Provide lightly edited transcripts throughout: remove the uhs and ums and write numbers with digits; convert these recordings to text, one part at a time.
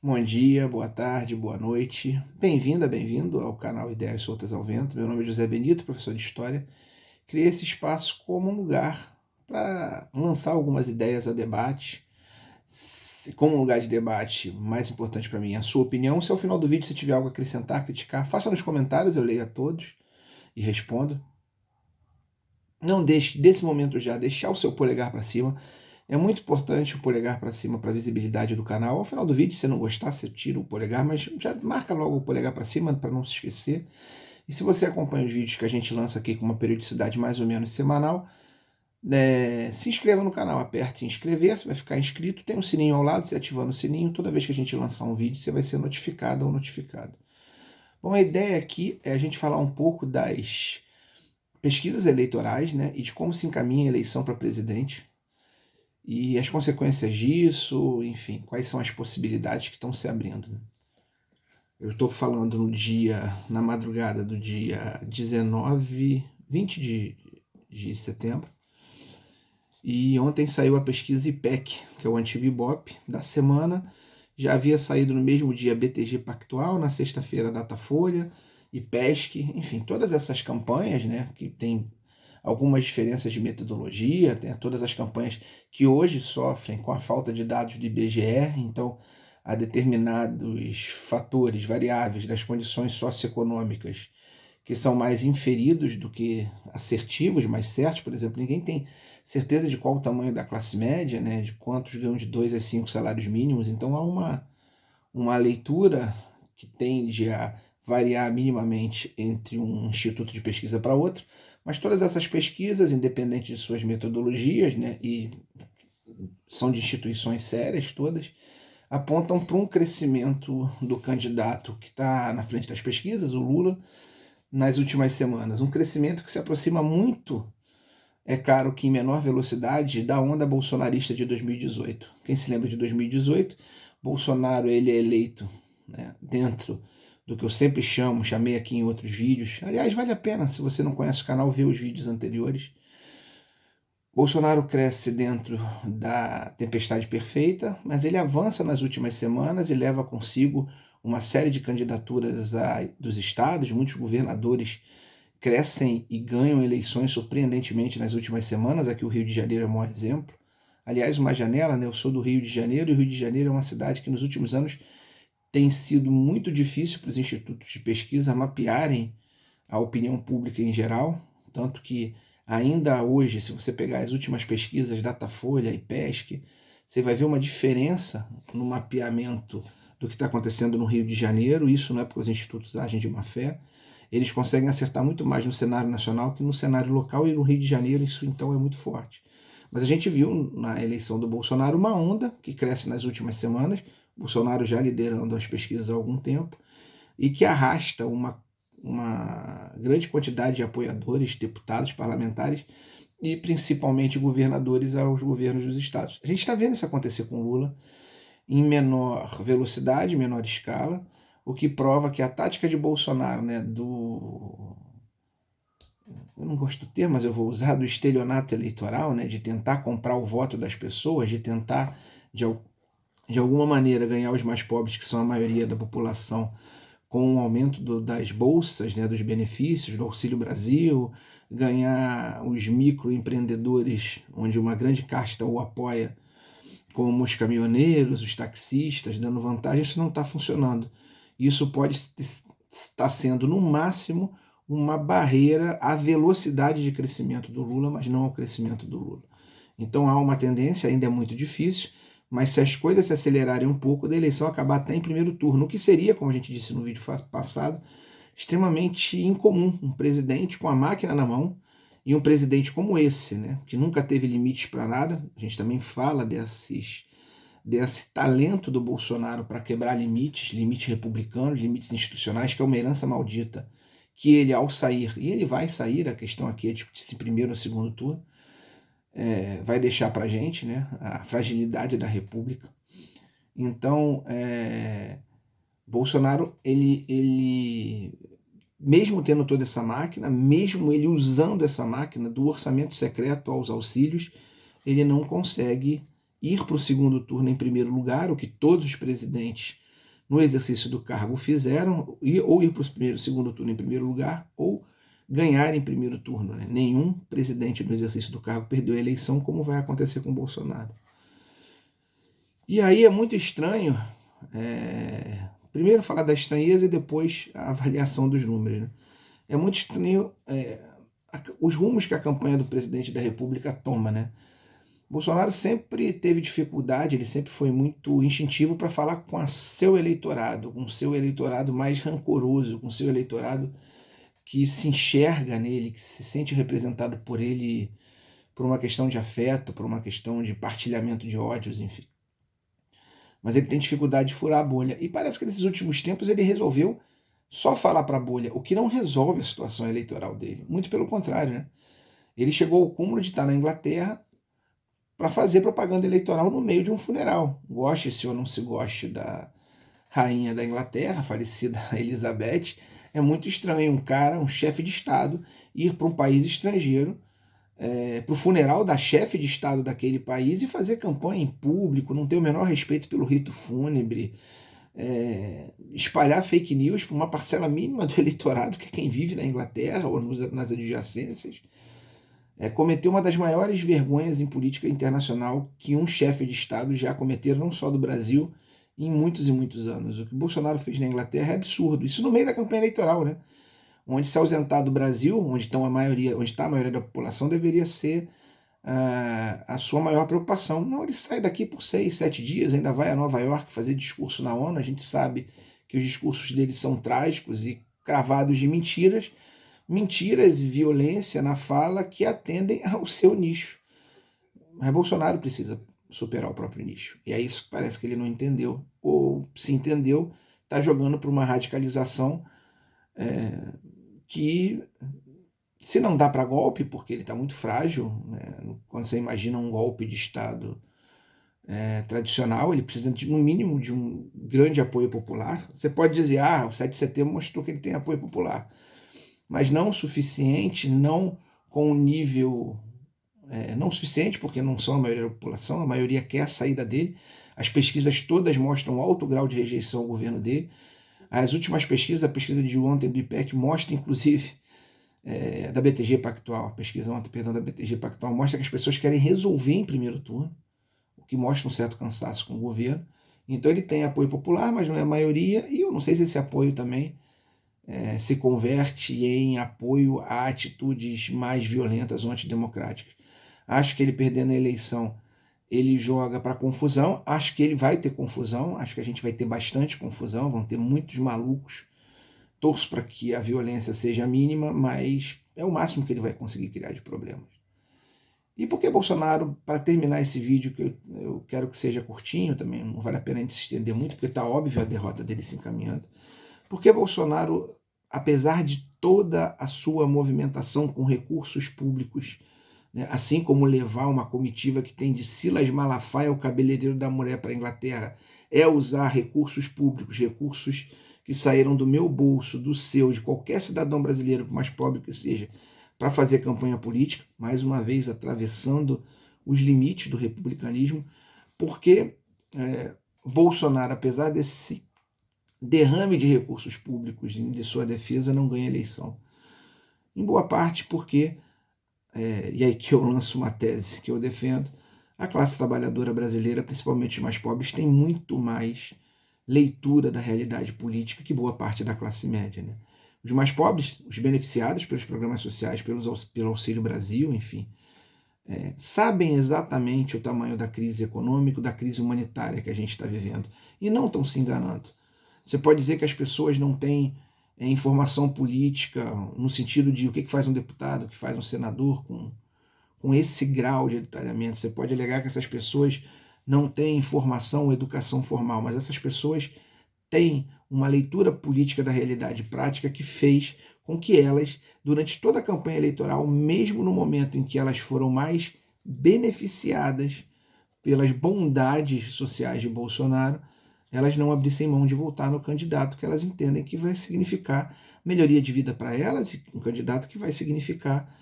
Bom dia, boa tarde, boa noite. Bem-vinda, bem-vindo ao canal Ideias Soltas ao Vento. Meu nome é José Benito, professor de História. Criei esse espaço como um lugar para lançar algumas ideias a debate. Como um lugar de debate, mais importante para mim é a sua opinião. Se ao final do vídeo você tiver algo a acrescentar, criticar, faça nos comentários, eu leio a todos e respondo. Não deixe, desse momento já, deixar o seu polegar para cima. É muito importante o polegar para cima para a visibilidade do canal. Ao final do vídeo, se você não gostar, você tira o polegar, mas já marca logo o polegar para cima para não se esquecer. E se você acompanha os vídeos que a gente lança aqui com uma periodicidade mais ou menos semanal, se inscreva no canal, aperte inscrever, você vai ficar inscrito, tem um sininho ao lado, você ativando o sininho, toda vez que a gente lançar um vídeo, você vai ser notificado ou notificado. Bom, a ideia aqui é a gente falar um pouco das pesquisas eleitorais, né, e de como se encaminha a eleição para presidente e as consequências disso, enfim, quais são as possibilidades que estão se abrindo, né? Eu estou falando na madrugada do dia 20 de setembro, e ontem saiu a pesquisa IPEC, que é o antigo Ibope, da semana. Já havia saído no mesmo dia BTG Pactual, na sexta-feira Datafolha, IPESC, enfim, todas essas campanhas, né, que tem algumas diferenças de metodologia, tem todas as campanhas que hoje sofrem com a falta de dados do IBGE, então há determinados fatores, variáveis das condições socioeconômicas que são mais inferidos do que assertivos, mais certos. Por exemplo, ninguém tem certeza de qual o tamanho da classe média, né, de quantos ganham de 2 a 5 salários mínimos, então há uma leitura que tende a variar minimamente entre um instituto de pesquisa para outro, mas todas essas pesquisas, independente de suas metodologias, né, e são de instituições sérias todas, apontam para um crescimento do candidato que está na frente das pesquisas, o Lula, nas últimas semanas. Um crescimento que se aproxima muito, é claro que em menor velocidade, da onda bolsonarista de 2018. Quem se lembra de 2018, Bolsonaro ele é eleito, né, dentro do que eu sempre chamei aqui em outros vídeos. Aliás, vale a pena, se você não conhece o canal, ver os vídeos anteriores. Bolsonaro cresce dentro da tempestade perfeita, mas ele avança nas últimas semanas e leva consigo uma série de candidaturas dos estados. Muitos governadores crescem e ganham eleições surpreendentemente nas últimas semanas. Aqui o Rio de Janeiro é o maior exemplo. Aliás, uma janela, né? Eu sou do Rio de Janeiro, e o Rio de Janeiro é uma cidade que nos últimos anos tem sido muito difícil para os institutos de pesquisa mapearem a opinião pública em geral, tanto que ainda hoje, se você pegar as últimas pesquisas Datafolha e IPESC, você vai ver uma diferença no mapeamento do que está acontecendo no Rio de Janeiro. Isso não é porque os institutos agem de má fé, eles conseguem acertar muito mais no cenário nacional que no cenário local, e no Rio de Janeiro isso então é muito forte. Mas a gente viu na eleição do Bolsonaro uma onda que cresce nas últimas semanas, Bolsonaro já liderando as pesquisas há algum tempo, e que arrasta uma grande quantidade de apoiadores, deputados, parlamentares e principalmente governadores aos governos dos estados. A gente está vendo isso acontecer com Lula em menor velocidade, menor escala, o que prova que a tática de Bolsonaro, né, eu não gosto do termo, mas eu vou usar, do estelionato eleitoral, né, de tentar comprar o voto das pessoas, de tentar, de alguma maneira, ganhar os mais pobres, que são a maioria da população, com o aumento das bolsas, né, dos benefícios, do Auxílio Brasil, ganhar os microempreendedores, onde uma grande casta o apoia, como os caminhoneiros, os taxistas, dando vantagem. Isso não está funcionando. Isso pode estar sendo, no máximo, uma barreira à velocidade de crescimento do Lula, mas não ao crescimento do Lula. Então há uma tendência, ainda é muito difícil, mas se as coisas se acelerarem um pouco, da eleição acabar até em primeiro turno, o que seria, como a gente disse no vídeo passado, extremamente incomum. Um presidente com a máquina na mão, e um presidente como esse, né, que nunca teve limites para nada. A gente também fala desse talento do Bolsonaro para quebrar limites republicanos, limites institucionais, que é uma herança maldita, que ele, ao sair, e ele vai sair, a questão aqui é discutir se primeiro ou segundo turno, vai deixar para a gente, né, a fragilidade da República. Então, Bolsonaro, ele, mesmo tendo toda essa máquina, mesmo ele usando essa máquina do orçamento secreto aos auxílios, ele não consegue ir para o segundo turno em primeiro lugar, o que todos os presidentes no exercício do cargo fizeram, ou ir para o segundo turno em primeiro lugar, ou ganhar em primeiro turno. Né? Nenhum presidente no exercício do cargo perdeu a eleição, como vai acontecer com o Bolsonaro. E aí é muito estranho, primeiro falar da estranheza e depois a avaliação dos números. Né? É muito estranho os rumos que a campanha do presidente da República toma. Né? Bolsonaro sempre teve dificuldade, ele sempre foi muito instintivo para falar com seu eleitorado, com seu eleitorado mais rancoroso, com seu eleitorado que se enxerga nele, que se sente representado por ele por uma questão de afeto, por uma questão de partilhamento de ódios, enfim. Mas ele tem dificuldade de furar a bolha. E parece que nesses últimos tempos ele resolveu só falar para a bolha, o que não resolve a situação eleitoral dele. Muito pelo contrário, né? Ele chegou ao cúmulo de estar na Inglaterra para fazer propaganda eleitoral no meio de um funeral. Goste-se ou não se goste da rainha da Inglaterra, a falecida Elizabeth, é muito estranho um chefe de Estado, ir para um país estrangeiro, para o funeral da chefe de Estado daquele país e fazer campanha em público, não ter o menor respeito pelo rito fúnebre, espalhar fake news para uma parcela mínima do eleitorado, que é quem vive na Inglaterra ou nas adjacências, cometeu uma das maiores vergonhas em política internacional que um chefe de Estado já cometeu, não só do Brasil, em muitos e muitos anos. O que Bolsonaro fez na Inglaterra é absurdo. Isso no meio da campanha eleitoral, né? Onde se ausentar do Brasil, onde está a maioria da população, deveria ser a sua maior preocupação. Não, ele sai daqui por 6, 7 dias, ainda vai a Nova York fazer discurso na ONU. A gente sabe que os discursos dele são trágicos e cravados de mentiras e violência na fala que atendem ao seu nicho. Mas Bolsonaro precisa superar o próprio nicho. E é isso que parece que ele não entendeu. Ou, se entendeu, está jogando para uma radicalização que, se não dá para golpe, porque ele está muito frágil, né? Quando você imagina um golpe de Estado tradicional, ele precisa, no mínimo, de um grande apoio popular. Você pode dizer, o 7 de setembro mostrou que ele tem apoio popular, mas não o suficiente, não com um nível... não suficiente, porque não são a maioria da população, a maioria quer a saída dele. As pesquisas todas mostram alto grau de rejeição ao governo dele. As últimas pesquisas, a pesquisa de ontem do IPEC mostra, inclusive, da BTG Pactual, a pesquisa ontem, perdão, da BTG Pactual, mostra que as pessoas querem resolver em primeiro turno, o que mostra um certo cansaço com o governo. Então ele tem apoio popular, mas não é a maioria, e eu não sei se esse apoio também se converte em apoio a atitudes mais violentas ou antidemocráticas. Acho que ele perdendo a eleição, ele joga para confusão. Acho que ele vai ter confusão. Acho que a gente vai ter bastante confusão. Vão ter muitos malucos. Torço para que a violência seja mínima, mas é o máximo que ele vai conseguir criar de problemas. E por que Bolsonaro, para terminar esse vídeo, que eu quero que seja curtinho também, não vale a pena a gente se estender muito, porque está óbvio a derrota dele se encaminhando. Por que Bolsonaro, apesar de toda a sua movimentação com recursos públicos, né, assim como levar uma comitiva que tem de Silas Malafaia, o cabeleireiro da mulher, para a Inglaterra, usar recursos públicos, recursos que saíram do meu bolso, do seu, de qualquer cidadão brasileiro, por mais pobre que seja, para fazer campanha política, mais uma vez atravessando os limites do republicanismo, porque Bolsonaro, apesar desse derrame de recursos públicos de sua defesa, não ganha eleição. Em boa parte porque, e aí que eu lanço uma tese que eu defendo, a classe trabalhadora brasileira, principalmente os mais pobres, tem muito mais leitura da realidade política que boa parte da classe média. Né? Os mais pobres, os beneficiados pelos programas sociais, pelo Auxílio Brasil, enfim, sabem exatamente o tamanho da crise econômica, da crise humanitária que a gente está vivendo, e não estão se enganando. Você pode dizer que as pessoas não têm informação política no sentido de o que faz um deputado, o que faz um senador com esse grau de detalhamento. Você pode alegar que essas pessoas não têm informação ou educação formal, mas essas pessoas têm uma leitura política da realidade prática que fez com que elas, durante toda a campanha eleitoral, mesmo no momento em que elas foram mais beneficiadas pelas bondades sociais de Bolsonaro, elas não abrissem mão de votar no candidato que elas entendem que vai significar melhoria de vida para elas, e um candidato que vai significar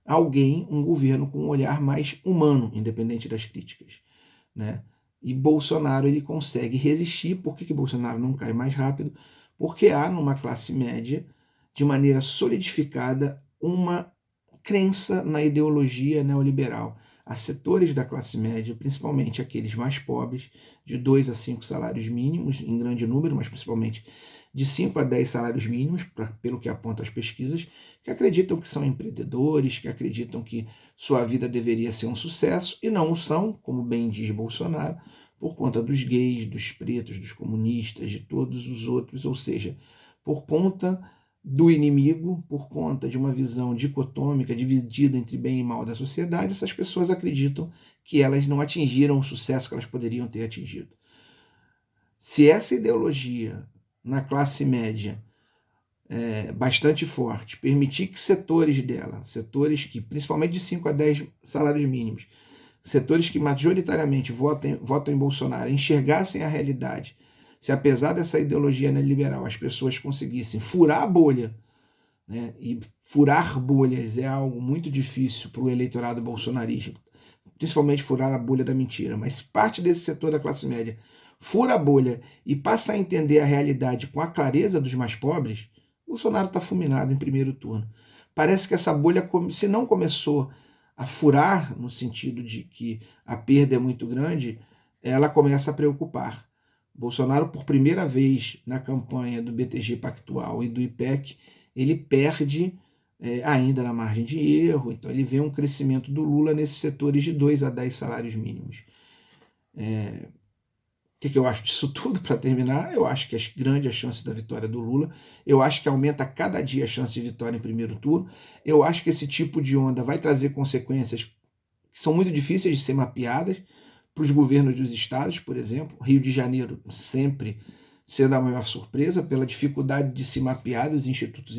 alguém, um governo com um olhar mais humano, independente das críticas. Né? E Bolsonaro ele consegue resistir. Por que Bolsonaro não cai mais rápido? Porque há numa classe média, de maneira solidificada, uma crença na ideologia neoliberal. Há setores da classe média, principalmente aqueles mais pobres, de 2 a 5 salários mínimos, em grande número, mas principalmente de 5 a 10 salários mínimos, pelo que apontam as pesquisas, que acreditam que são empreendedores, que acreditam que sua vida deveria ser um sucesso, e não o são, como bem diz Bolsonaro, por conta dos gays, dos pretos, dos comunistas, de todos os outros, ou seja, por conta do inimigo, por conta de uma visão dicotômica, dividida entre bem e mal da sociedade, essas pessoas acreditam que elas não atingiram o sucesso que elas poderiam ter atingido. Se essa ideologia na classe média bastante forte permitir que setores dela, setores que, principalmente de 5 a 10 salários mínimos, setores que majoritariamente votam em Bolsonaro, enxergassem a realidade, se apesar dessa ideologia neoliberal as pessoas conseguissem furar a bolha, né, e furar bolhas é algo muito difícil para o eleitorado bolsonarista, principalmente furar a bolha da mentira, mas parte desse setor da classe média fura a bolha e passa a entender a realidade com a clareza dos mais pobres, Bolsonaro está fulminado em primeiro turno. Parece que essa bolha, se não começou a furar, no sentido de que a perda é muito grande, ela começa a preocupar. Bolsonaro, por primeira vez na campanha do BTG Pactual e do IPEC, ele perde ainda na margem de erro, então ele vê um crescimento do Lula nesses setores de 2 a 10 salários mínimos. O que eu acho disso tudo, para terminar? Eu acho que é grande a chance da vitória do Lula, eu acho que aumenta cada dia a chance de vitória em primeiro turno, eu acho que esse tipo de onda vai trazer consequências que são muito difíceis de ser mapeadas para os governos dos estados, por exemplo, Rio de Janeiro sempre sendo a maior surpresa pela dificuldade de se mapear, os institutos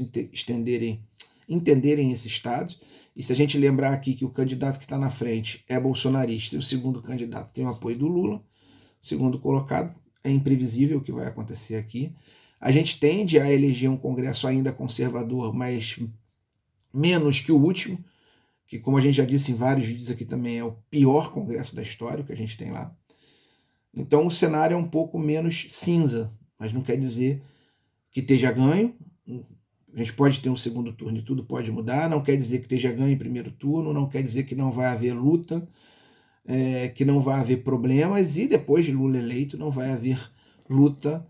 entenderem esses estados. E se a gente lembrar aqui que o candidato que está na frente é bolsonarista e o segundo candidato tem o apoio do Lula, segundo colocado, é imprevisível o que vai acontecer aqui. A gente tende a eleger um Congresso ainda conservador, mas menos que o último, que, como a gente já disse em vários vídeos aqui também, é o pior Congresso da história que a gente tem lá. Então o cenário é um pouco menos cinza, mas não quer dizer que esteja ganho. A gente pode ter um segundo turno e tudo pode mudar, não quer dizer que esteja ganho em primeiro turno, não quer dizer que não vai haver luta, que não vai haver problemas, e depois de Lula eleito não vai haver luta,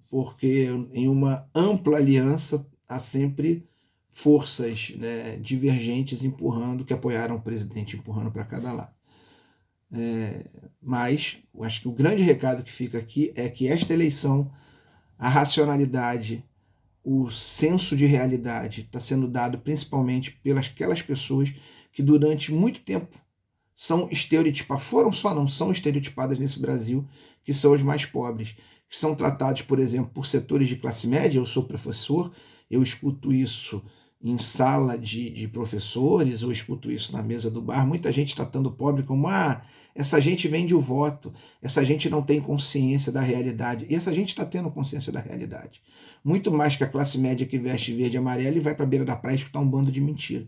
porque em uma ampla aliança há sempre forças, né, divergentes empurrando, que apoiaram o presidente, empurrando para cada lado. Mas eu acho que o grande recado que fica aqui é que esta eleição, a racionalidade, o senso de realidade está sendo dado principalmente pelas aquelas pessoas que durante muito tempo são são estereotipadas nesse Brasil, que são os mais pobres, que são tratados, por exemplo, por setores de classe média. Eu sou professor, eu escuto isso em sala de professores, eu escuto isso na mesa do bar, muita gente tratando o pobre como essa gente vende o voto, essa gente não tem consciência da realidade. E essa gente está tendo consciência da realidade. Muito mais que a classe média que veste verde e amarelo e vai para a beira da praia escutar um bando de mentira.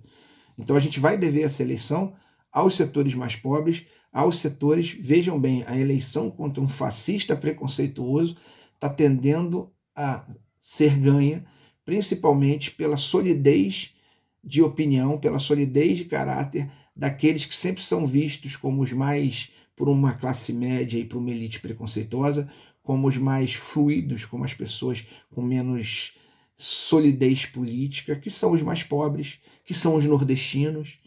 Então a gente vai dever essa eleição aos setores mais pobres, aos setores, vejam bem, a eleição contra um fascista preconceituoso está tendendo a ser ganha, principalmente pela solidez de opinião, pela solidez de caráter daqueles que sempre são vistos como os mais, por uma classe média e por uma elite preconceituosa, como os mais fluidos, como as pessoas com menos solidez política, que são os mais pobres, que são os nordestinos,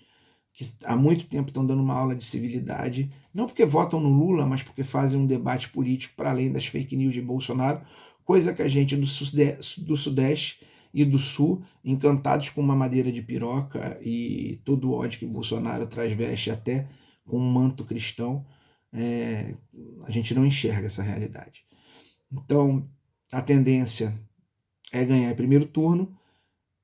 que há muito tempo estão dando uma aula de civilidade, não porque votam no Lula, mas porque fazem um debate político para além das fake news de Bolsonaro, coisa que a gente do Sudeste e do Sul, encantados com uma madeira de piroca e todo o ódio que Bolsonaro traz veste até com um manto cristão, a gente não enxerga essa realidade. Então, a tendência é ganhar em primeiro turno,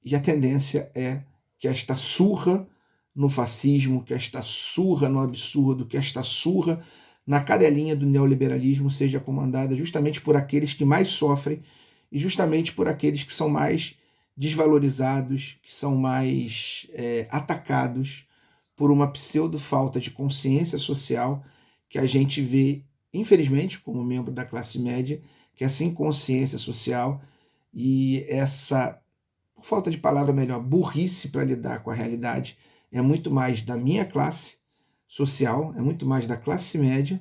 e a tendência é que esta surra no fascismo, que esta surra no absurdo, que esta surra na cadelinha do neoliberalismo seja comandada justamente por aqueles que mais sofrem e justamente por aqueles que são mais desvalorizados, que são mais atacados por uma pseudo falta de consciência social que a gente vê infelizmente, como membro da classe média, que essa inconsciência social e essa, por falta de palavra melhor, burrice para lidar com a realidade é muito mais da minha classe social, é muito mais da classe média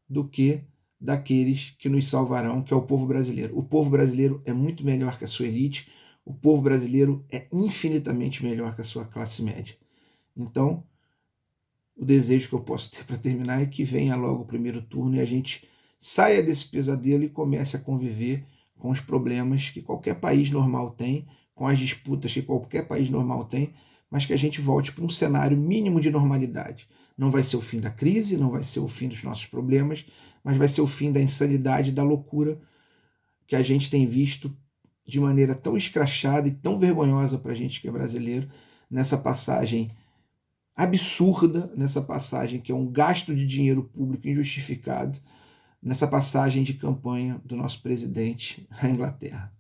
do que daqueles que nos salvarão, que é o povo brasileiro. O povo brasileiro é muito melhor que a sua elite, o povo brasileiro é infinitamente melhor que a sua classe média. Então, o desejo que eu posso ter para terminar é que venha logo o primeiro turno e a gente saia desse pesadelo e comece a conviver com os problemas que qualquer país normal tem, com as disputas que qualquer país normal tem, mas que a gente volte para um cenário mínimo de normalidade. Não vai ser o fim da crise, não vai ser o fim dos nossos problemas, mas vai ser o fim da insanidade, da loucura que a gente tem visto de maneira tão escrachada e tão vergonhosa para a gente que é brasileiro, nessa passagem absurda, nessa passagem que é um gasto de dinheiro público injustificado, nessa passagem de campanha do nosso presidente na Inglaterra.